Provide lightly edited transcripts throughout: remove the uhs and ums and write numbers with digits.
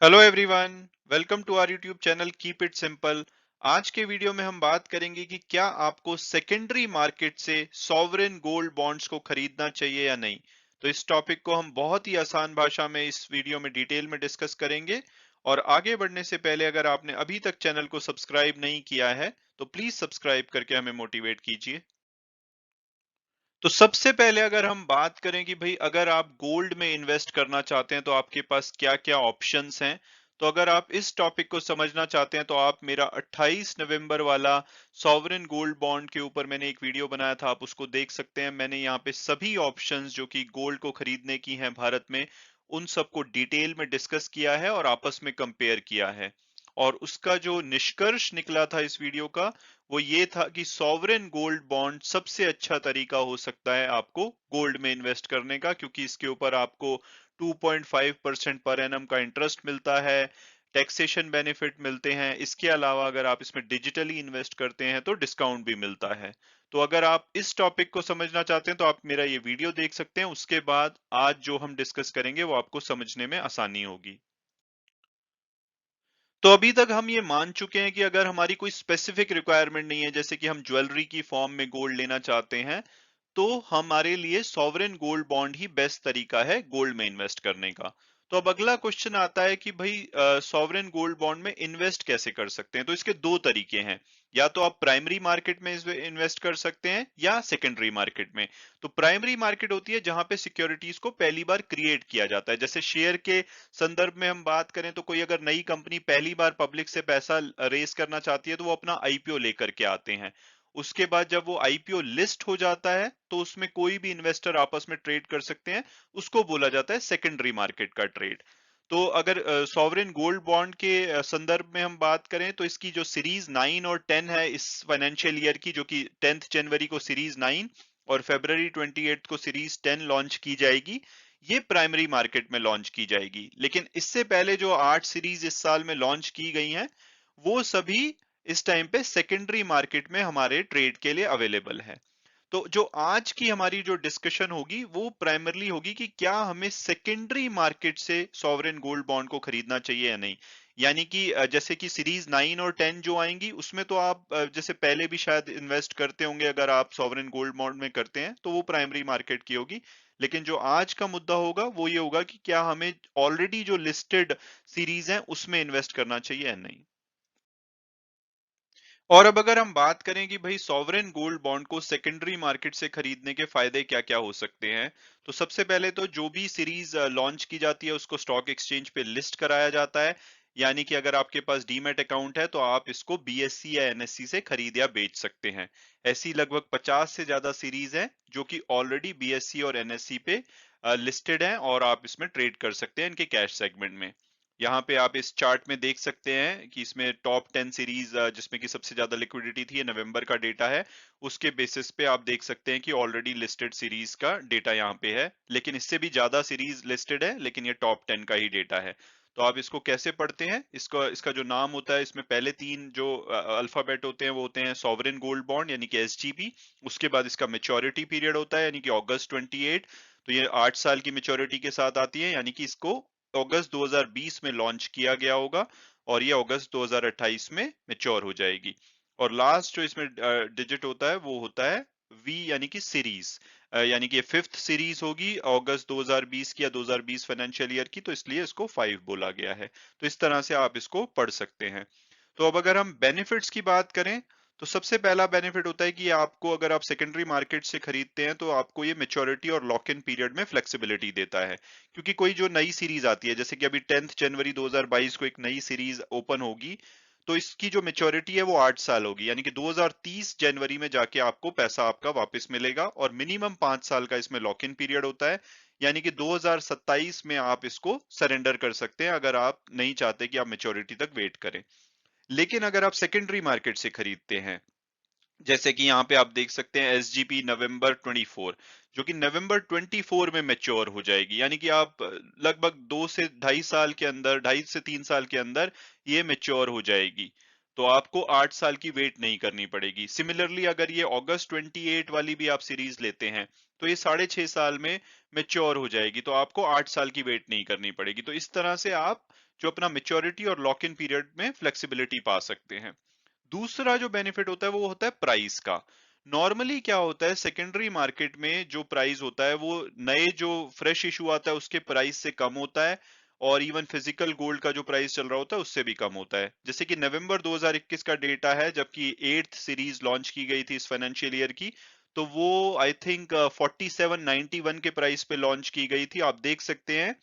Hello everyone, welcome to our YouTube channel keep it simple. आज के video में हम बात करेंगे कि क्या आपको सेकेंडरी मार्केट से सॉवरेन गोल्ड बॉन्ड्स को खरीदना चाहिए या नहीं। तो इस टॉपिक को हम बहुत ही आसान भाषा में इस वीडियो में डिटेल में डिस्कस करेंगे। और आगे बढ़ने से पहले अगर आपने अभी तक चैनल को सब्सक्राइब नहीं किया है तो प्लीज सब्सक्राइब करके हमें मोटिवेट कीजिए। तो सबसे पहले अगर हम बात करें कि भाई अगर आप गोल्ड में इन्वेस्ट करना चाहते हैं तो आपके पास क्या-क्या ऑप्शंस हैं। तो अगर आप इस टॉपिक को समझना चाहते हैं तो आप मेरा 28 नवंबर वाला सॉवरेन गोल्ड बॉन्ड के ऊपर मैंने एक वीडियो बनाया था, आप उसको देख सकते हैं। मैंने यहाँ पे सभी ऑप्शंस जो कि गोल्ड को खरीदने की हैं भारत में, उन सबको डिटेल में डिस्कस किया है और आपस में कंपेयर किया है। और उसका जो निष्कर्ष निकला था इस वीडियो का, वो ये था कि सॉवरेन गोल्ड बॉन्ड सबसे अच्छा तरीका हो सकता है आपको गोल्ड में इन्वेस्ट करने का, क्योंकि इसके ऊपर आपको 2.5% पर एनम का इंटरेस्ट मिलता है, टैक्सेशन बेनिफिट मिलते हैं। इसके अलावा अगर आप इसमें डिजिटली इन्वेस्ट करते हैं तो डिस्काउंट भी मिलता है। तो अगर आप इस टॉपिक को समझना चाहते हैं तो आप मेरा ये वीडियो देख सकते हैं, उसके बाद आज जो हम डिस्कस करेंगे वो आपको समझने में आसानी होगी। तो अभी तक हम ये मान चुके हैं कि अगर हमारी कोई स्पेसिफिक रिक्वायरमेंट नहीं है, जैसे कि हम ज्वेलरी की फॉर्म में गोल्ड लेना चाहते हैं, तो हमारे लिए सॉवरेन गोल्ड बॉन्ड ही बेस्ट तरीका है गोल्ड में इन्वेस्ट करने का। तो अब अगला क्वेश्चन आता है कि भाई सॉवरेन गोल्ड बॉन्ड में इन्वेस्ट कैसे कर सकते हैं। तो इसके दो तरीके हैं, या तो आप प्राइमरी मार्केट में इन्वेस्ट कर सकते हैं या सेकेंडरी मार्केट में। तो प्राइमरी मार्केट होती है जहां पे सिक्योरिटीज को पहली बार क्रिएट किया जाता है। जैसे शेयर के संदर्भ में हम बात करें तो कोई अगर नई कंपनी पहली बार पब्लिक से पैसा रेस करना चाहती है तो वो अपना आईपीओ लेकर के आते हैं। उसके बाद जब वो आईपीओ लिस्ट हो जाता है तो उसमें कोई भी इन्वेस्टर आपस में ट्रेड कर सकते हैं। उसको बोला जाता है सेकेंडरी मार्केट का ट्रेड। तो अगर सॉवरेन गोल्ड बॉन्ड के संदर्भ में हम बात करें तो इसकी जो सीरीज 9 और 10 है इस फाइनेंशियल ईयर की, जो कि 10 जनवरी को सीरीज 9 और फरवरी 28 को सीरीज 10 लॉन्च की जाएगी, ये प्राइमरी मार्केट में लॉन्च की जाएगी। लेकिन इससे पहले जो 8 सीरीज इस साल में लॉन्च की गई हैं, वो सभी इस टाइम पे सेकेंडरी मार्केट में हमारे ट्रेड के लिए अवेलेबल है। तो जो आज की हमारी जो डिस्कशन होगी वो प्राइमरली होगी कि क्या हमें सेकेंडरी मार्केट से सॉवरेन गोल्ड बॉन्ड को खरीदना चाहिए या नहीं। यानी कि जैसे कि सीरीज 9 और 10 जो आएंगी उसमें तो आप जैसे पहले भी शायद इन्वेस्ट करते होंगे, अगर आप सॉवरेन गोल्ड बॉन्ड में करते हैं तो वो प्राइमरी मार्केट की होगी। लेकिन जो आज का मुद्दा होगा वो ये होगा कि क्या हमें ऑलरेडी जो लिस्टेड सीरीज हैं उसमें इन्वेस्ट करना चाहिए या नहीं। और अब अगर हम बात करें कि भाई सॉवरेन गोल्ड बॉन्ड को सेकेंडरी मार्केट से खरीदने के फायदे क्या-क्या हो सकते हैं, तो सबसे पहले तो जो भी सीरीज लॉन्च की जाती है उसको स्टॉक एक्सचेंज पे लिस्ट कराया जाता है। यानी कि अगर आपके पास डीमैट अकाउंट है तो आप इसको बीएससी या एनएससी से खरीद या बेच सकते हैं। ऐसी लगभग 50 से ज्यादा सीरीज हैं जो कि ऑलरेडी बीएससी और एनएससी पे लिस्टेड हैं और आप इसमें ट्रेड कर सकते हैं इनके कैश सेगमेंट में। यहाँ पे आप इस चार्ट में देख सकते हैं कि इसमें टॉप 10 सीरीज जिसमें कि सबसे ज्यादा लिक्विडिटी थी, ये नवंबर का डेटा है। उसके बेसिस पे आप देख सकते हैं कि ऑलरेडी लिस्टेड सीरीज का डेटा यहाँ पे है, लेकिन इससे भी ज्यादा सीरीज लिस्टेड है, लेकिन ये टॉप 10 का ही डेटा है। तो आप इसको कैसे पढ़ते हैं, इसका इसका जो नाम होता है, इसमें पहले तीन जो अल्फाबेट होते हैं वो होते हैं सॉवरेन गोल्ड बॉन्ड यानी कि एसजीबी। उसके बाद इसका मेच्योरिटी पीरियड होता है यानी कि अगस्त 28। तो ये 8 साल की मेच्योरिटी के साथ आती है, यानी कि इसको अगस्त 2020 में लॉन्च किया गया होगा और ये अगस्त 2028 में मैच्योर हो जाएगी। और लास्ट जो इसमें डिजिट होता है वो होता है वी यानी कि सीरीज, यानी कि फिफ्थ सीरीज होगी अगस्त 2020 की या 2020 फाइनेंशियल ईयर की, तो इसलिए इसको 5 बोला गया है। तो इस तरह से आप इसको पढ़ सकते हैं। तो अब अगर हम बेनिफिट्स की बात करें तो सबसे पहला बेनिफिट होता है कि आपको, अगर आप सेकेंडरी मार्केट से खरीदते हैं तो आपको ये मेच्योरिटी और लॉक इन पीरियड में फ्लेक्सिबिलिटी देता है। क्योंकि कोई जो नई सीरीज आती है, जैसे कि अभी 10 जनवरी 2022 को एक नई सीरीज ओपन होगी, तो इसकी जो मेच्योरिटी है वो 8 साल होगी, यानी कि 2030 जनवरी में जाके आपको पैसा आपका वापस मिलेगा और मिनिमम 5 साल का इसमें लॉक इन पीरियड होता है। यानी कि 2027 में आप इसको सरेंडर कर सकते हैं अगर आप नहीं चाहते कि आप मेच्योरिटी तक वेट करें। लेकिन अगर आप सेकेंडरी मार्केट से खरीदते हैं, जैसे कि यहाँ पे आप देख सकते हैं एसजीपी नवंबर 24, जो कि नवंबर 24 में मैच्योर हो जाएगी, यानी कि आप लगभग 2 से ढाई साल के अंदर, 2.5 से 3 साल के अंदर ये मैच्योर हो जाएगी। तो आपको 8 साल की वेट नहीं करनी पड़ेगी। सिमिलरली अगर ये अगस्त 28 वाली भी आप सीरीज लेते हैं तो ये 6.5 साल में मेच्योर हो जाएगी, तो आपको 8 साल की वेट नहीं करनी पड़ेगी। तो इस तरह से आप जो अपना मेच्योरिटी और लॉक इन पीरियड में फ्लेक्सिबिलिटी पा सकते हैं। दूसरा जो बेनिफिट होता है वो होता है प्राइस का। नॉर्मली क्या होता है, सेकेंडरी मार्केट में जो प्राइस होता है वो नए जो फ्रेश इशू आता है उसके प्राइस से कम होता है, और इवन फिजिकल गोल्ड का जो प्राइस चल रहा होता है उससे भी कम होता है। जैसे कि नवंबर 2021 का डेटा है, जबकि 8th सीरीज लॉन्च की गई थी इस फाइनेंशियल ईयर की, तो वो आई थिंक 4791 के प्राइस पे लॉन्च की गई थी। आप देख सकते हैं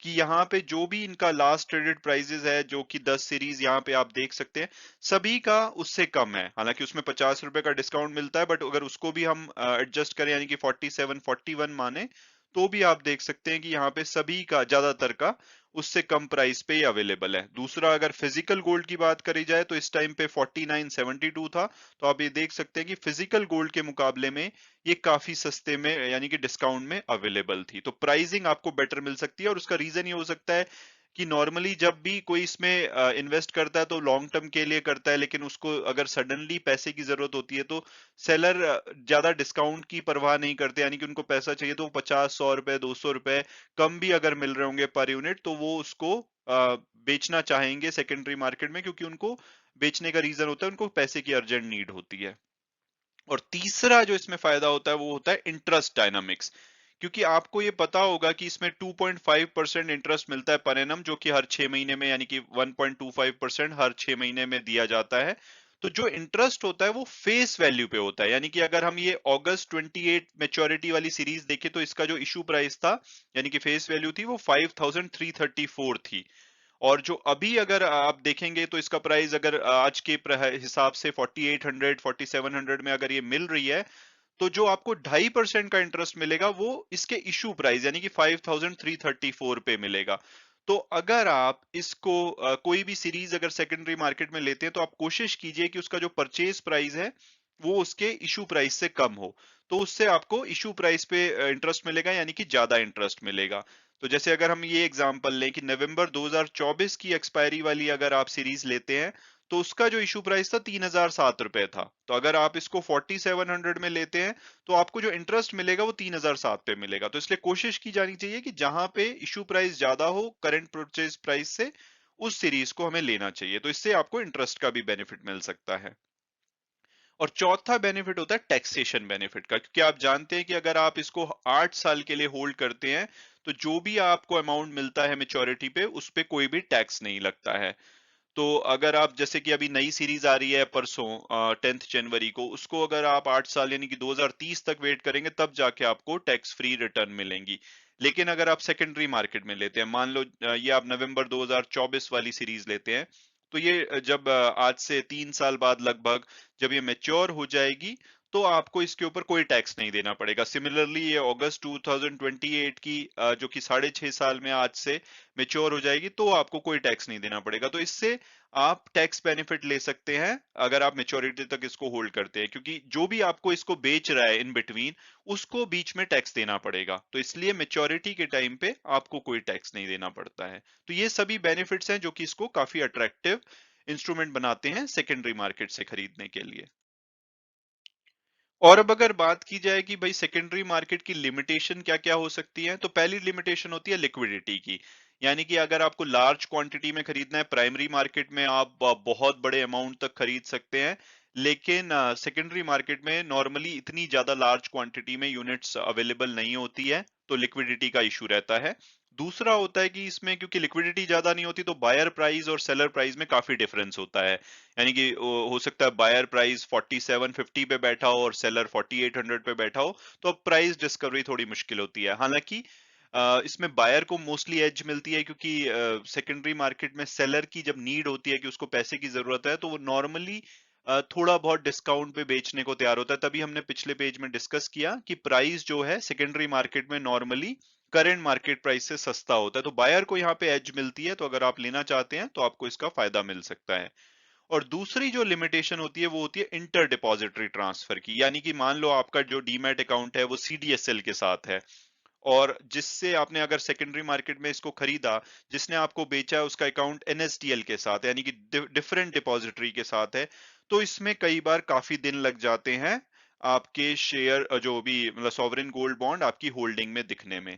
कि यहाँ पे जो भी इनका लास्ट ट्रेडेड प्राइसेस है, जो कि 10 सीरीज यहाँ पे आप देख सकते हैं, सभी का उससे कम है। हालांकि उसमें 50 रुपए का डिस्काउंट मिलता है, बट अगर उसको भी हम एडजस्ट करें, यानी कि 47 41 माने, तो भी आप देख सकते हैं कि यहाँ पे सभी का, ज्यादातर का, उससे कम प्राइस पे ही अवेलेबल है। दूसरा, अगर फिजिकल गोल्ड की बात करी जाए तो इस टाइम पे 4972 था। तो आप ये देख सकते हैं कि फिजिकल गोल्ड के मुकाबले में ये काफी सस्ते में, यानी कि डिस्काउंट में अवेलेबल थी। तो प्राइसिंग आपको बेटर मिल सकती है, और उसका रीजन ये हो सकता है कि नॉर्मली जब भी कोई इसमें इन्वेस्ट करता है तो लॉन्ग टर्म के लिए करता है, लेकिन उसको अगर सडनली पैसे की जरूरत होती है तो सेलर ज्यादा डिस्काउंट की परवाह नहीं करते, यानी कि उनको पैसा चाहिए तो वो 50 100 रुपए 200 रुपए कम भी अगर मिल रहे होंगे पर यूनिट, तो वो उसको बेचना चाहेंगे सेकेंडरी मार्केट में, क्योंकि उनको बेचने का रीजन होता है उनको पैसे की अर्जेंट नीड होती है। और तीसरा जो इसमें फायदा होता है वो होता है इंटरेस्ट डायनामिक्स। क्योंकि आपको ये पता होगा कि इसमें 2.5% इंटरेस्ट मिलता है पर एनम, जो कि हर 6 महीने में, यानी कि 1.25% हर 6 महीने में दिया जाता है। तो जो इंटरेस्ट होता है वो फेस वैल्यू पे होता है, यानी कि अगर हम ये अगस्त 28 मेच्योरिटी वाली सीरीज देखें तो इसका जो इशू प्राइस था, यानी कि फेस वैल्यू थी, वो 5334 थी। और जो अभी अगर आप देखेंगे तो इसका प्राइस अगर आज के हिसाब से 4800 4700 में अगर ये मिल रही है, तो जो आपको 2.5% का इंटरेस्ट मिलेगा वो इसके इशू प्राइस, यानी कि 5334 पे मिलेगा। तो अगर आप इसको कोई भी सीरीज अगर सेकेंडरी मार्केट में लेते हैं तो आप कोशिश कीजिए कि उसका जो परचेज प्राइस है वो उसके इशू प्राइस से कम हो, तो उससे आपको इशू प्राइस पे इंटरेस्ट मिलेगा, यानी कि ज्यादा इंटरेस्ट मिलेगा। तो जैसे अगर हम ये एग्जांपल लें कि नवंबर 2024 की एक्सपायरी वाली अगर आप सीरीज लेते हैं, तो उसका जो इशू प्राइस था 3007 रुपए था। तो अगर आप इसको 4700 में लेते हैं तो आपको जो इंटरेस्ट मिलेगा वो 3007 पे मिलेगा। तो इसलिए कोशिश की जानी चाहिए कि जहां पे इशू प्राइस ज्यादा हो करंट परचेज प्राइस से, उस सीरीज को हमें लेना चाहिए। तो इससे आपको इंटरेस्ट का भी बेनिफिट मिल सकता है। और चौथा बेनिफिट होता है टैक्सेशन बेनिफिट का, क्योंकि आप जानते हैं कि अगर आप इसको 8 साल के लिए होल्ड करते हैं तो जो भी आपको अमाउंट मिलता है मेच्योरिटी पे, उस पे कोई भी टैक्स नहीं लगता है। तो अगर आप, जैसे कि अभी नई सीरीज आ रही है परसों 10th जनवरी को, उसको अगर आप 8 साल यानी कि 2030 तक वेट करेंगे तब जाके आपको टैक्स फ्री रिटर्न मिलेंगी। लेकिन अगर आप सेकेंडरी मार्केट में लेते हैं, मान लो ये आप नवंबर 2024 वाली सीरीज लेते हैं, तो ये जब आज से 3 साल बाद लगभग जब ये मेच्योर हो जाएगी, तो आपको इसके ऊपर कोई टैक्स नहीं देना पड़ेगा। सिमिलरली ये अगस्त 2028 की जो कि 6.5 साल में आज से मेच्योर हो जाएगी, तो आपको कोई टैक्स नहीं देना पड़ेगा। तो इससे आप टैक्स बेनिफिट ले सकते हैं अगर आप मेच्योरिटी तक इसको होल्ड करते हैं, क्योंकि जो भी आपको इसको बेच रहा है इन बिटवीन, उसको बीच में टैक्स देना पड़ेगा। तो इसलिए मेच्योरिटी के टाइम पे आपको कोई टैक्स नहीं देना पड़ता है। तो ये सभी बेनिफिट्स हैं जो कि इसको काफी अट्रैक्टिव इंस्ट्रूमेंट बनाते हैं सेकेंडरी मार्केट से खरीदने के लिए। और अब अगर बात की जाए कि भाई सेकेंडरी मार्केट की लिमिटेशन क्या क्या हो सकती है, तो पहली लिमिटेशन होती है लिक्विडिटी की। यानी कि अगर आपको लार्ज क्वांटिटी में खरीदना है, प्राइमरी मार्केट में आप बहुत बड़े अमाउंट तक खरीद सकते हैं, लेकिन सेकेंडरी मार्केट में नॉर्मली इतनी ज्यादा लार्ज क्वांटिटी में यूनिट्स अवेलेबल नहीं होती है, तो लिक्विडिटी का इशू रहता है। दूसरा होता है कि इसमें क्योंकि लिक्विडिटी ज्यादा नहीं होती, तो बायर प्राइस और सेलर प्राइस में काफी डिफरेंस होता है। यानी कि हो सकता है बायर प्राइस 4750 पे बैठा हो और सेलर 4800 पे बैठा हो, तो अब प्राइस डिस्कवरी थोड़ी मुश्किल होती है। हालांकि इसमें बायर को मोस्टली एज मिलती है, क्योंकि सेकेंडरी मार्केट में सेलर की जब नीड होती है कि उसको पैसे की जरूरत है, तो वो नॉर्मली थोड़ा बहुत डिस्काउंट पे बेचने को तैयार होता है। तभी हमने पिछले पेज में डिस्कस किया कि प्राइस जो है सेकेंडरी मार्केट में नॉर्मली करंट मार्केट प्राइस से सस्ता होता है। तो बायर को यहाँ पे एज मिलती है, तो अगर आप लेना चाहते हैं तो आपको इसका फायदा मिल सकता है। और दूसरी जो लिमिटेशन होती है वो होती है इंटर डिपॉजिटरी ट्रांसफर की। यानी कि मान लो आपका जो डीमैट अकाउंट है वो सीडीएसएल के साथ है, और जिससे आपने अगर सेकेंडरी मार्केट में इसको खरीदा, जिसने आपको बेचा है उसका अकाउंट एनएसडीएल के साथ, यानी कि डिफरेंट डिपॉजिटरी के साथ है, तो इसमें कई बार काफी दिन लग जाते हैं आपके शेयर जो भी मतलब सॉवरेन गोल्ड बॉन्ड आपकी होल्डिंग में दिखने में।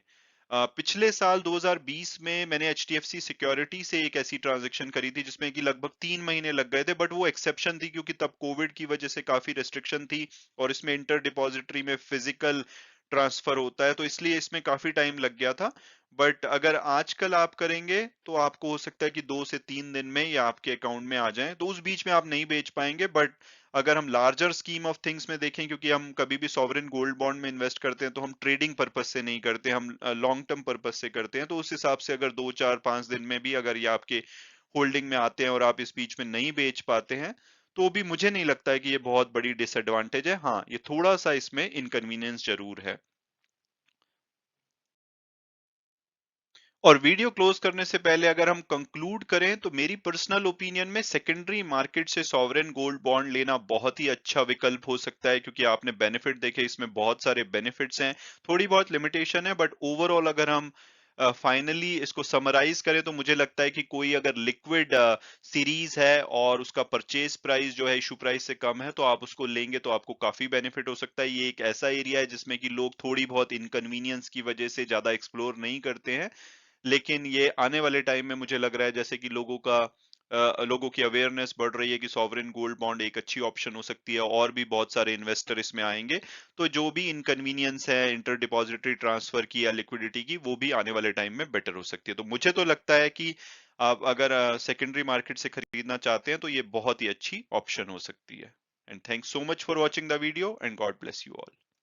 पिछले साल 2020 में मैंने एचडीएफसी सिक्योरिटी से एक ऐसी ट्रांजैक्शन करी थी जिसमें कि लगभग 3 महीने लग गए थे, बट वो एक्सेप्शन थी क्योंकि तब कोविड की वजह से काफी रिस्ट्रिक्शन थी और इसमें इंटर डिपॉजिटरी में फिजिकल ट्रांसफर होता है, तो इसलिए इसमें काफी टाइम लग गया था। बट अगर आजकल आप करेंगे तो आपको हो सकता है कि 2 से 3 दिन में ये आपके अकाउंट में आ जाए, तो उस बीच में आप नहीं बेच पाएंगे। बट अगर हम लार्जर स्कीम ऑफ थिंग्स में देखें, क्योंकि हम कभी भी सॉवरेन गोल्ड बॉन्ड में इन्वेस्ट करते हैं तो हम ट्रेडिंग पर्पस से नहीं करते, हम लॉन्ग टर्म पर्पस से करते हैं, तो उस हिसाब से अगर 2 4 5 दिन में भी अगर ये आपके होल्डिंग में आते हैं और आप इस बीच में नहीं बेच पाते हैं, तो भी मुझे नहीं लगता है कि ये बहुत बड़ी डिसएडवांटेज है। हाँ, ये थोड़ा सा इसमें इनकन्वीनियंस जरूर है। और वीडियो क्लोज करने से पहले अगर हम कंक्लूड करें तो मेरी पर्सनल ओपिनियन में सेकेंडरी मार्केट से सॉवरेन गोल्ड बॉन्ड लेना बहुत ही अच्छा विकल्प हो सकता है, क्योंकि आपने बेनिफिट देखे, इसमें बहुत सारे बेनिफिट्स हैं, थोड़ी बहुत लिमिटेशन है, बट ओवरऑल अगर हम फाइनली इसको समराइज करें तो मुझे लगता है कि कोई अगर लिक्विड सीरीज है और उसका परचेज प्राइस जो है इशू प्राइस से कम है तो आप उसको लेंगे तो आपको काफी बेनिफिट हो सकता है। ये एक ऐसा एरिया है जिसमें कि लोग थोड़ी बहुत इनकन्वीनियंस की वजह से ज्यादा एक्सप्लोर नहीं करते हैं, लेकिन ये आने वाले टाइम में मुझे लग रहा है जैसे कि लोगों की अवेयरनेस बढ़ रही है कि सॉवरेन गोल्ड बॉन्ड एक अच्छी ऑप्शन हो सकती है और भी बहुत सारे इन्वेस्टर इसमें आएंगे, तो जो भी इनकन्वीनियंस है इंटर डिपॉजिटरी ट्रांसफर की या लिक्विडिटी की वो भी आने वाले टाइम में बेटर हो सकती है। तो मुझे तो लगता है कि आप अगर सेकेंडरी मार्केट से खरीदना चाहते हैं तो ये बहुत ही अच्छी ऑप्शन हो सकती है। And thanks so much for watching the video and God bless you all.